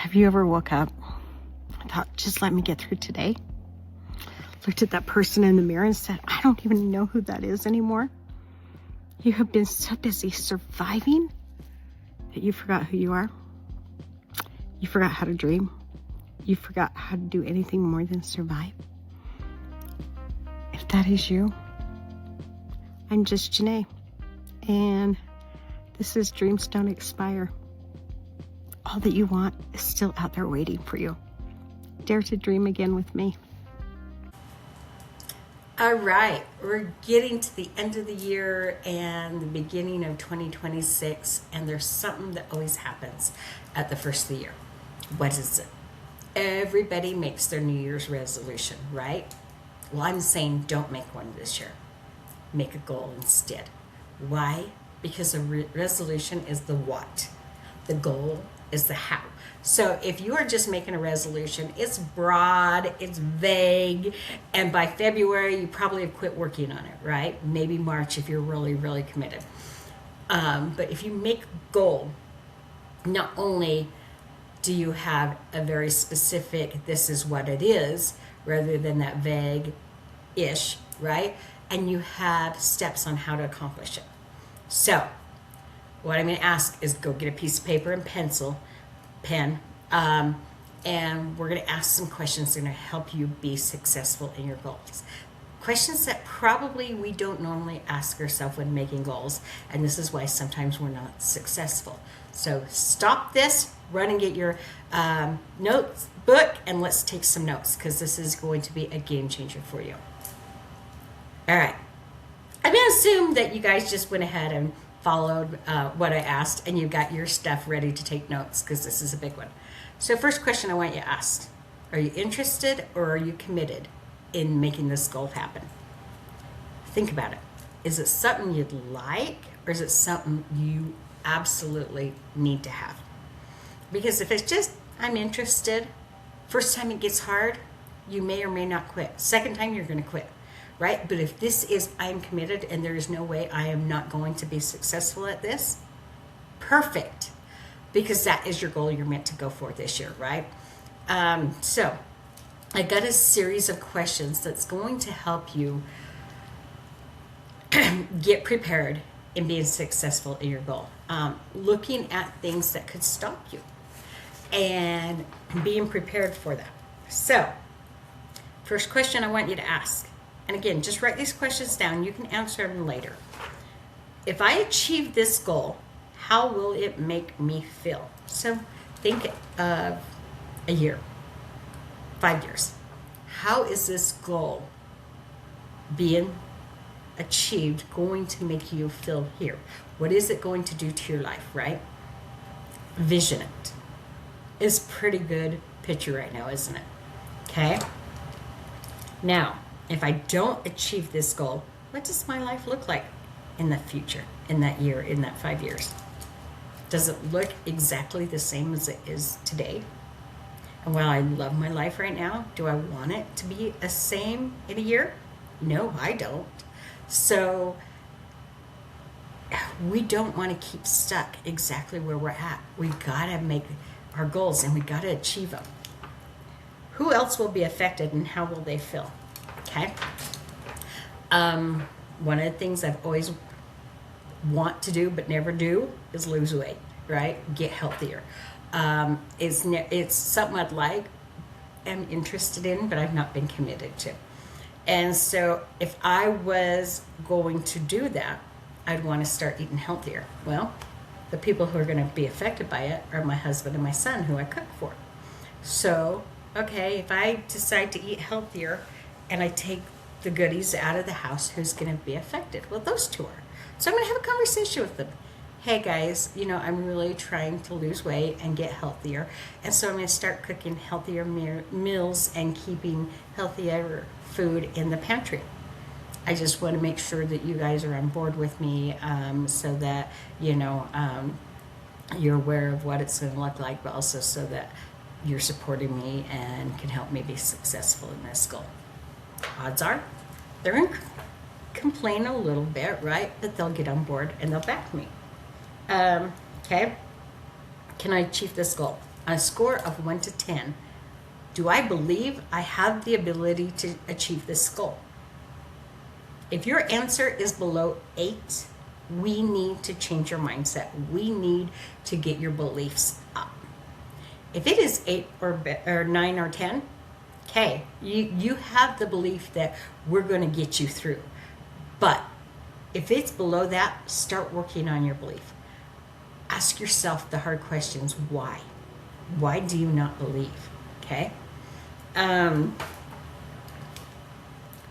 Have you ever woke up and thought, just let me get through today? Looked at that person in the mirror and said, I don't even know who that is anymore. You have been so busy surviving that you forgot who you are. You forgot how to dream. You forgot how to do anything more than survive. If that is you, I'm just Janae, and this is Dreams Don't Expire. All that you want is still out there waiting for you. Dare to dream again with me. All right, we're getting to the end of the year and the beginning of 2026, and there's something that always happens at the first of the year. What is it? Everybody makes their New Year's resolution, right? Well, I'm saying don't make one this year. Make a goal instead. Why? Because a resolution is the what. The goal is the how. So if you are just making a resolution, it's broad, it's vague, and by February, you probably have quit working on it, right? Maybe March if you're really, really committed. But if you make a goal, not only do you have a very specific, this is what it is, rather than that vague-ish, right? And you have steps on how to accomplish it. So what I'm going to ask is go get a piece of paper and pen, and we're going to ask some questions that are going to help you be successful in your goals. Questions that probably we don't normally ask ourselves when making goals, and this is why sometimes we're not successful. So stop this, run and get your notes book, and let's take some notes, because this is going to be a game changer for you. All right. I'm going to assume that you guys just went ahead and followed what I asked, and you got your stuff ready to take notes, because this is a big one. So first question I want you to ask, are you interested or are you committed in making this goal happen? Think about it. Is it something you'd like, or is it something you absolutely need to have? Because if it's just, I'm interested, first time it gets hard, you may or may not quit. Second time, you're going to quit. Right? But if this is, I'm committed and there is no way I am not going to be successful at this, perfect. Because that is your goal you're meant to go for this year, right? So I got a series of questions that's going to help you get prepared in being successful in your goal. Looking at things that could stop you and being prepared for that. So first question I want you to ask. And again, just write these questions down. You can answer them later. If I achieve this goal, how will it make me feel? So think of a year, 5 years. How is this goal being achieved going to make you feel here? What is it going to do to your life, right? Vision it. It's a pretty good picture right now, isn't it? Okay. Now, if I don't achieve this goal, what does my life look like in the future, in that year, in that 5 years? Does it look exactly the same as it is today? And while I love my life right now, do I want it to be the same in a year? No, I don't. So we don't want to keep stuck exactly where we're at. We gotta make our goals and we gotta achieve them. Who else will be affected and how will they feel? Okay. One of the things I've always want to do but never do is lose weight, right? Get healthier. It's something I'd like, am interested in, but I've not been committed to. And so if I was going to do that, I'd want to start eating healthier. Well, the people who are going to be affected by it are my husband and my son, who I cook for. So, okay, if I decide to eat healthier, and I take the goodies out of the house, who's going to be affected? Well, those two are. So I'm going to have a conversation with them. Hey guys, I'm really trying to lose weight and get healthier. And so I'm going to start cooking healthier meals and keeping healthier food in the pantry. I just want to make sure that you guys are on board with me, so that, you're aware of what it's going to look like, but also so that you're supporting me and can help me be successful in this goal. Odds are they're going to complain a little bit, right? But they'll get on board and they'll back me. Okay. Can I achieve this goal? On a score of 1 to 10, do I believe I have the ability to achieve this goal? If your answer is below 8, we need to change your mindset. We need to get your beliefs up. If it is 8 or 9 or 10, okay, you have the belief that we're going to get you through. But if it's below that, start working on your belief. Ask yourself the hard questions. Why? Why do you not believe? Okay.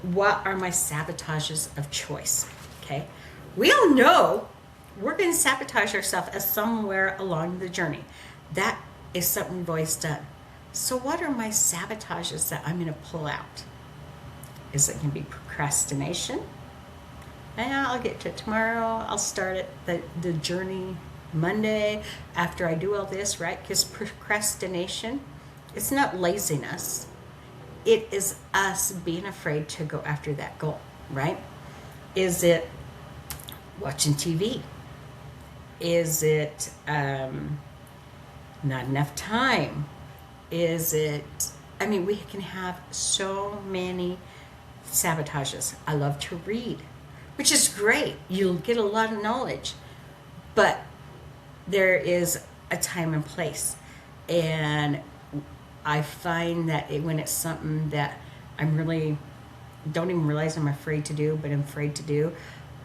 What are my sabotages of choice? Okay. We all know we're going to sabotage ourselves as somewhere along the journey. That is something we've always done. So what are my sabotages that I'm going to pull out? Is it going to be procrastination? I'll get to it tomorrow. I'll start it the journey Monday after I do all this, right? Because procrastination, it's not laziness. It is us being afraid to go after that goal, right? Is it watching TV? Is it not enough time? Is it, we can have so many sabotages. I love to read, which is great. You'll get a lot of knowledge, but there is a time and place. And I find that when it's something that I'm really don't even realize I'm afraid to do, but I'm afraid to do,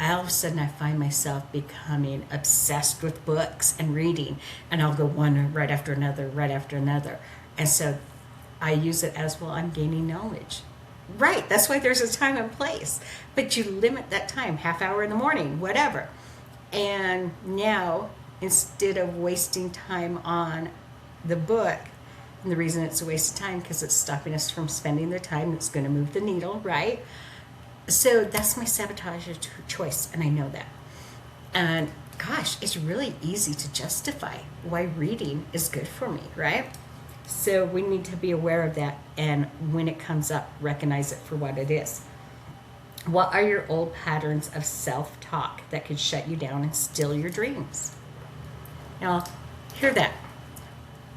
all of a sudden I find myself becoming obsessed with books and reading, and I'll go one right after another, right after another. And so I use it as, well, I'm gaining knowledge. Right, that's why there's a time and place. But you limit that time, half hour in the morning, whatever. And now, instead of wasting time on the book, and the reason it's a waste of time, because it's stopping us from spending the time that's going to move the needle, right? So that's my sabotage of choice, and I know that. And gosh, it's really easy to justify why reading is good for me, right? So we need to be aware of that, and when it comes up, recognize it for what it is. What are your old patterns of self-talk that could shut you down and steal your dreams? Now, hear that.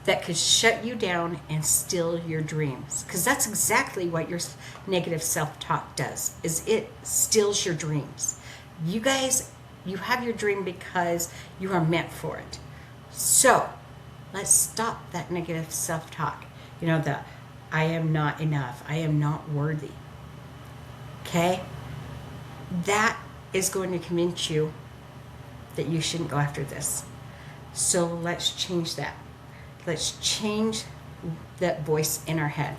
That could shut you down and steal your dreams. Because that's exactly what your negative self-talk does, is it steals your dreams. You guys, you have your dream because you are meant for it. So, let's stop that negative self-talk. The I am not enough, I am not worthy. Okay? That is going to convince you that you shouldn't go after this. So let's change that. Let's change that voice in our head.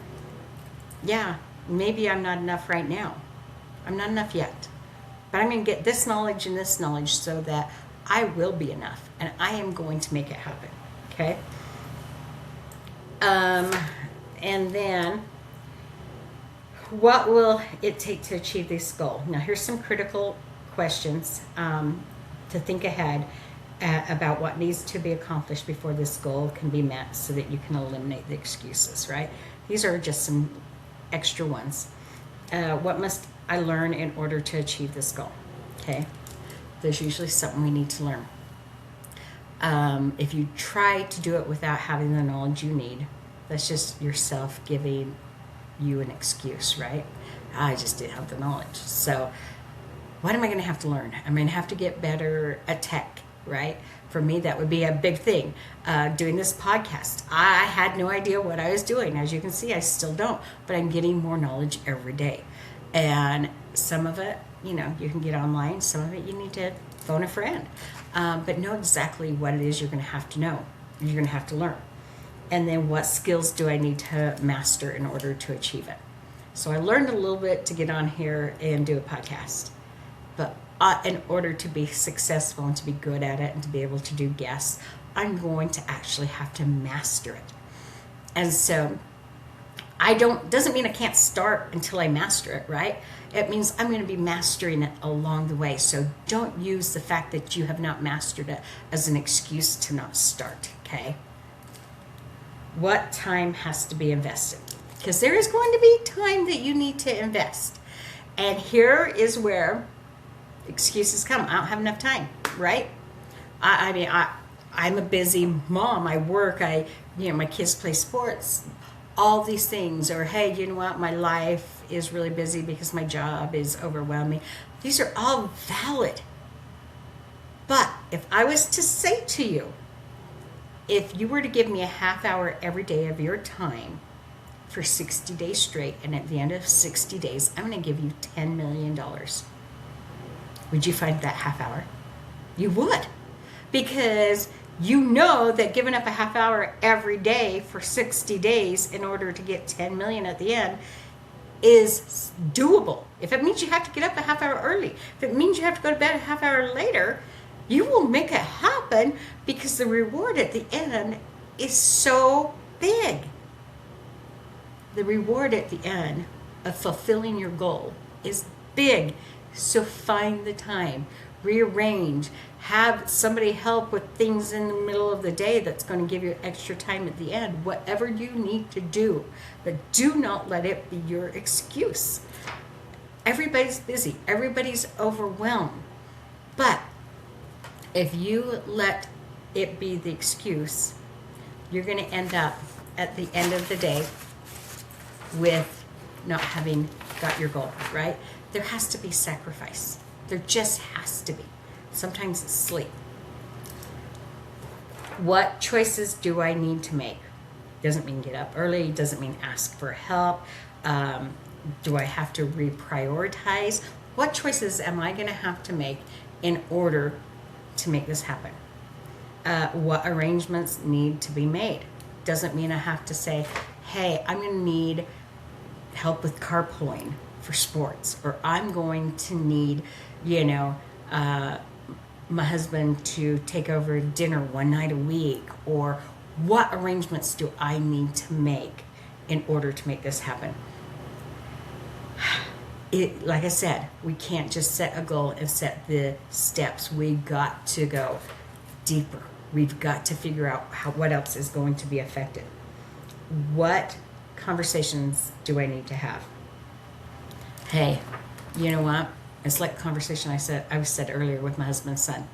Yeah, maybe I'm not enough right now. I'm not enough yet. But I'm going to get this knowledge and this knowledge so that I will be enough, and I am going to make it happen. Okay? And then, what will it take to achieve this goal? Now, here's some critical questions to think ahead about what needs to be accomplished before this goal can be met, so that you can eliminate the excuses, right? These are just some extra ones. What must I learn in order to achieve this goal? Okay, there's usually something we need to learn. If you try to do it without having the knowledge you need, that's just yourself giving you an excuse, right? I just didn't have the knowledge. So what am I going to have to learn? I'm going to have to get better at tech, right? For me, that would be a big thing. Doing this podcast, I had no idea what I was doing. As you can see, I still don't, but I'm getting more knowledge every day. And some of it, you can get online. Some of it you need to phone a friend. But know exactly what it is you're going to have to know. You're going to have to learn. And then what skills do I need to master in order to achieve it? So I learned a little bit to get on here and do a podcast. But in order to be successful and to be good at it and to be able to do guests, I'm going to actually have to master it. And so doesn't mean I can't start until I master it, right? It means I'm going to be mastering it along the way. So don't use the fact that you have not mastered it as an excuse to not start, okay? What time has to be invested? Because there is going to be time that you need to invest. And here is where excuses come. I don't have enough time, right? I'm a busy mom. I work. I my kids play sports, all these things, or hey, you know what, my life is really busy because my job is overwhelming. These are all valid. But if I was to say to you, if you were to give me a half hour every day of your time for 60 days straight, and at the end of 60 days, I'm going to give you $10 million, would you find that half hour? You would. Because you know that giving up a half hour every day for 60 days in order to get 10 million at the end is doable. If it means you have to get up a half hour early, if it means you have to go to bed a half hour later, you will make it happen because the reward at the end is so big. The reward at the end of fulfilling your goal is big. So find the time, rearrange, have somebody help with things in the middle of the day that's going to give you extra time at the end, whatever you need to do. But do not let it be your excuse. Everybody's busy, everybody's overwhelmed. But if you let it be the excuse, you're going to end up at the end of the day with not having got your goal, right? There has to be sacrifice. There just has to be. Sometimes it's sleep. What choices do I need to make? Doesn't mean get up early, doesn't mean ask for help. Do I have to reprioritize? What choices am I going to have to make in order to make this happen? What arrangements need to be made? Doesn't mean I have to say, hey, I'm going to need help with carpooling for sports, or I'm going to need, my husband to take over dinner one night a week, or what arrangements do I need to make in order to make this happen? Like I said, we can't just set a goal and set the steps. We've got to go deeper. We've got to figure out what else is going to be affected. What conversations do I need to have? Hey, you know what? It's like the conversation I said earlier with my husband's son.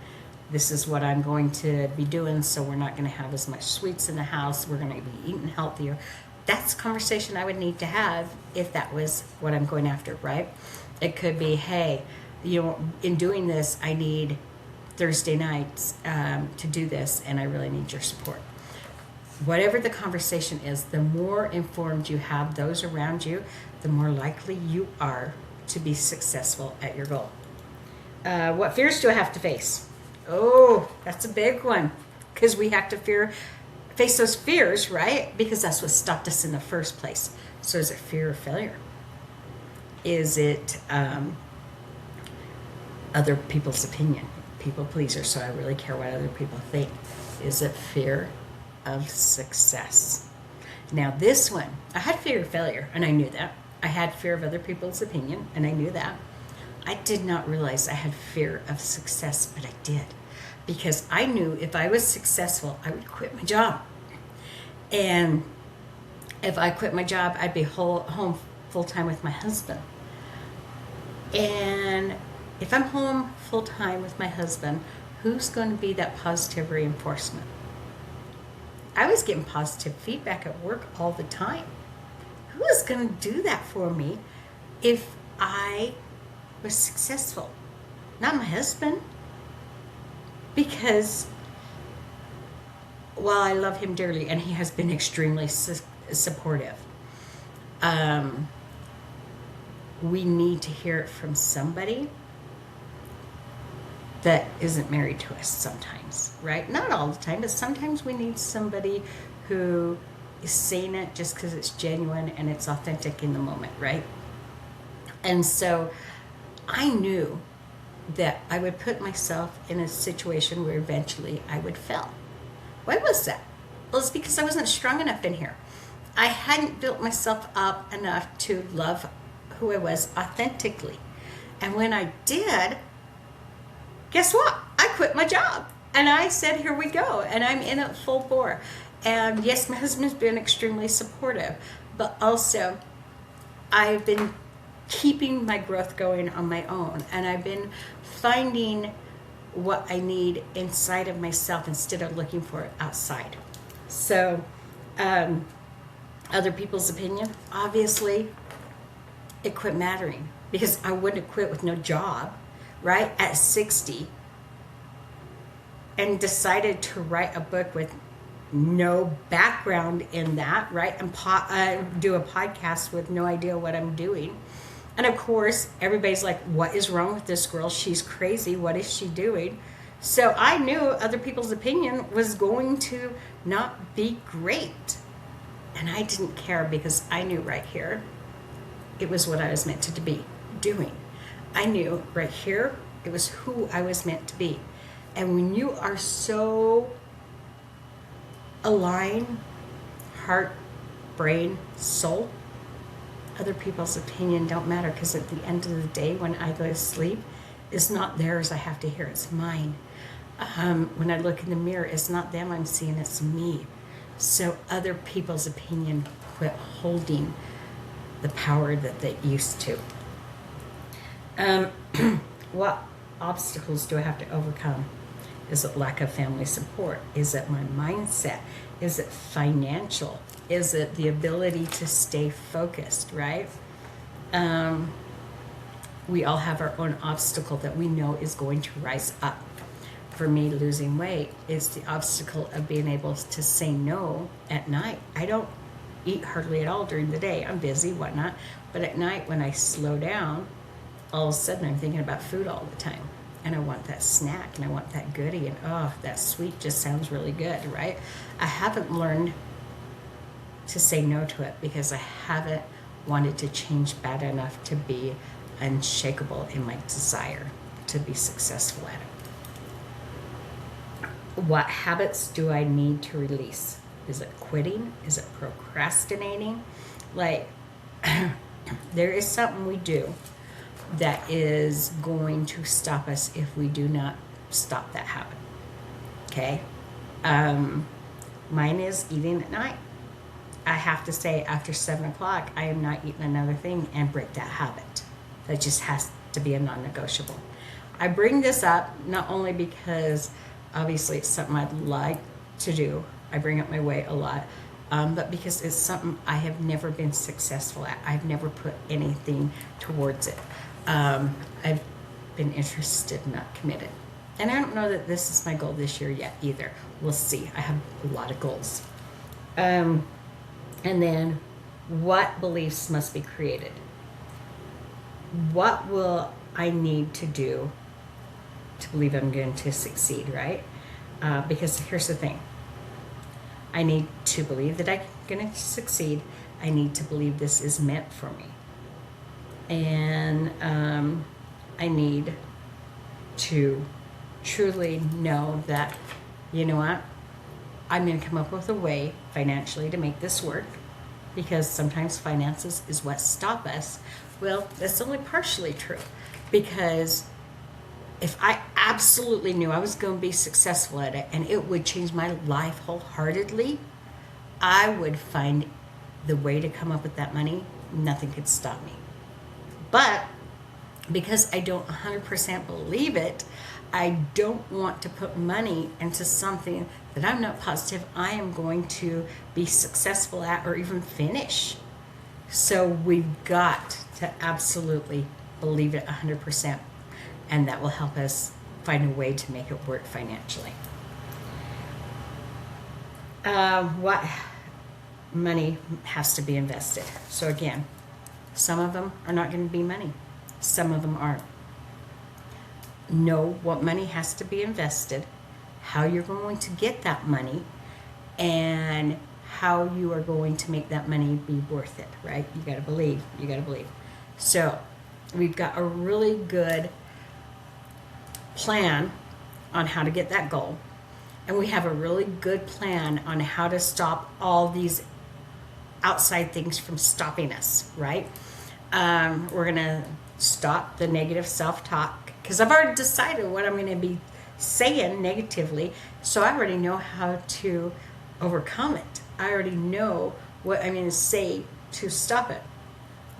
This is what I'm going to be doing, so we're not going to have as much sweets in the house. We're going to be eating healthier. That's a conversation I would need to have if that was what I'm going after, right? It could be, hey, in doing this, I need Thursday nights to do this, and I really need your support. Whatever the conversation is, the more informed you have those around you, the more likely you are to be successful at your goal. What fears do I have to face? Oh, that's a big one, because we have to face those fears, right? Because that's what stopped us in the first place. So is it fear of failure? Is it other people's opinion? People pleaser, so I really care what other people think. Is it fear of success? Now this one, I had fear of failure, and I knew that. I had fear of other people's opinion, and I knew that. I did not realize I had fear of success, but I did. Because I knew if I was successful, I would quit my job. And if I quit my job, I'd be home full-time with my husband. And if I'm home full-time with my husband, who's going to be that positive reinforcement? I was getting positive feedback at work all the time. Who is going to do that for me if I was successful? Not my husband. Because while I love him dearly, and he has been extremely supportive, we need to hear it from somebody that isn't married to us sometimes, right? Not all the time, but sometimes we need somebody who is saying it just because it's genuine and it's authentic in the moment, right? And so I knew that I would put myself in a situation where eventually I would fail. Why was that? Well, it's because I wasn't strong enough in here. I hadn't built myself up enough to love who I was authentically. And when I did, guess what? I quit my job. And I said, here we go. And I'm in it full bore. And yes, my husband's been extremely supportive, but also I've been keeping my growth going on my own. And I've been finding what I need inside of myself instead of looking for it outside. So Other people's opinion, obviously, it quit mattering because I wouldn't have quit with no job, right? At 60, and decided to write a book with no background in that, right? And do a podcast with no idea what I'm doing. And of course, everybody's like, what is wrong with this girl? She's crazy. What is she doing? So I knew other people's opinion was going to not be great. And I didn't care because I knew right here it was what I was meant to be doing. I knew right here it was who I was meant to be. And when you are so aligned, heart, brain, soul, other people's opinion don't matter, because at the end of the day, when I go to sleep, it's not theirs I have to hear, it's mine. When I look in the mirror, it's not them I'm seeing, it's me. So other people's opinion quit holding the power that they used to. What obstacles do I have to overcome? Is it lack of family support? Is it my mindset? Is it financial? Is it the ability to stay focused, right? We all have our own obstacle that we know is going to rise up. For me, losing weight is the obstacle of being able to say no at night. I don't eat hardly at all during the day. I'm busy, whatnot. But at night, when I slow down, all of a sudden I'm thinking about food all the time. And I want that snack, and I want that goodie, and oh, that sweet just sounds really good, right? I haven't learned to say no to it because I haven't wanted to change bad enough to be unshakable in my desire to be successful at it. What habits do I need to release? Is it quitting? Is it procrastinating? Like, there is something we do that is going to stop us if we do not stop that habit. Okay? Mine is eating at night. I have to say, after 7 o'clock, I am not eating another thing and break that habit. That just has to be a non-negotiable. I bring this up not only because obviously it's something I'd like to do. I bring it my way a lot. But because it's something I have never been successful at. I've never put anything towards it. I've been interested, not committed. And I don't know that this is my goal this year yet either. We'll see. I have a lot of goals. And then, what beliefs must be created? What will I need to do to believe I'm going to succeed, right? Because here's the thing. I need to believe that I'm going to succeed. I need to believe this is meant for me. And I need to truly know that, you know what, I'm going to come up with a way financially to make this work, because sometimes finances is what stop us. Well, that's only partially true, because if I absolutely knew I was going to be successful at it and it would change my life wholeheartedly, I would find the way to come up with that money. Nothing could stop me. But because I don't 100% believe it, I don't want to put money into something that I'm not positive I am going to be successful at or even finish. So we've got to absolutely believe it 100%. And that will help us find a way to make it work financially. What money has to be invested? So again, some of them are not going to be money. Some of them aren't. Know what money has to be invested, how you're going to get that money, and how you are going to make that money be worth it, right? You got to believe. You got to believe. So we've got a really good plan on how to get that goal. And we have a really good plan on how to stop all these outside things from stopping us, right? We're going to stop the negative self-talk, because I've already decided what I'm going to be saying negatively. So I already know how to overcome it. I already know what I'm going to say to stop it.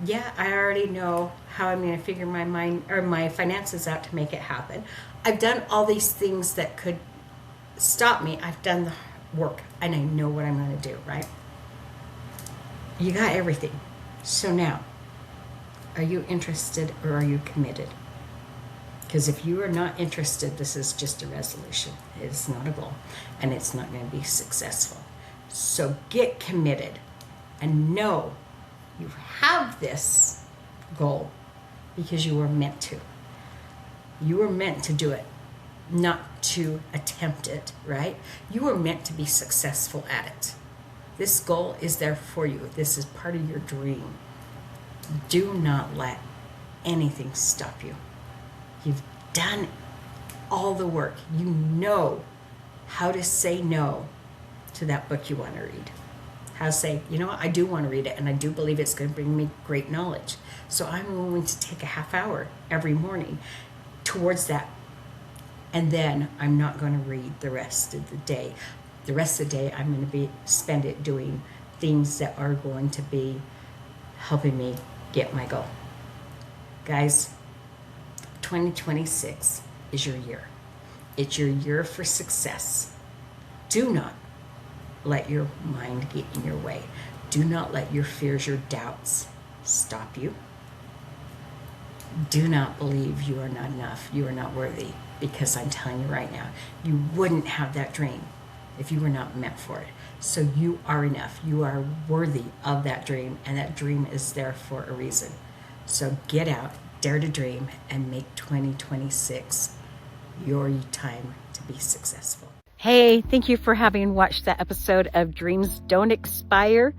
Yeah, I already know how I'm going to figure my mind or my finances out to make it happen. I've done all these things that could stop me. I've done the work and I know what I'm going to do, right? You got everything. So now, are you interested or are you committed? Because if you are not interested, this is just a resolution. It's not a goal, and it's not going to be successful. So get committed and know you have this goal because you were meant to. You were meant to do it, not to attempt it, right? You were meant to be successful at it. This goal is there for you. This is part of your dream. Do not let anything stop you. You've done all the work. You know how to say no to that book you want to read. How to say, you know what, I do want to read it, and I do believe it's going to bring me great knowledge. So I'm going to take a half hour every morning towards that. And then I'm not going to read the rest of the day. The rest of the day, I'm going to spend it doing things that are going to be helping me get my goal. Guys, 2026 is your year. It's your year for success. Do not let your mind get in your way. Do not let your fears, your doubts stop you. Do not believe you are not enough. You are not worthy. Because I'm telling you right now, you wouldn't have that dream if you were not meant for it. So you are enough. You are worthy of that dream, and that dream is there for a reason. So get out, dare to dream, and make 2026 your time to be successful. Hey, thank you for having watched that episode of Dreams Don't Expire.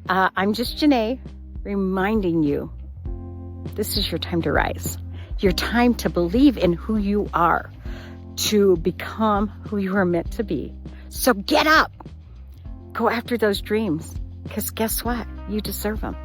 I'm just Janae, reminding you, this is your time to rise. Your time to believe in who you are, to become who you are meant to be. So get up, go after those dreams, because guess what? You deserve them.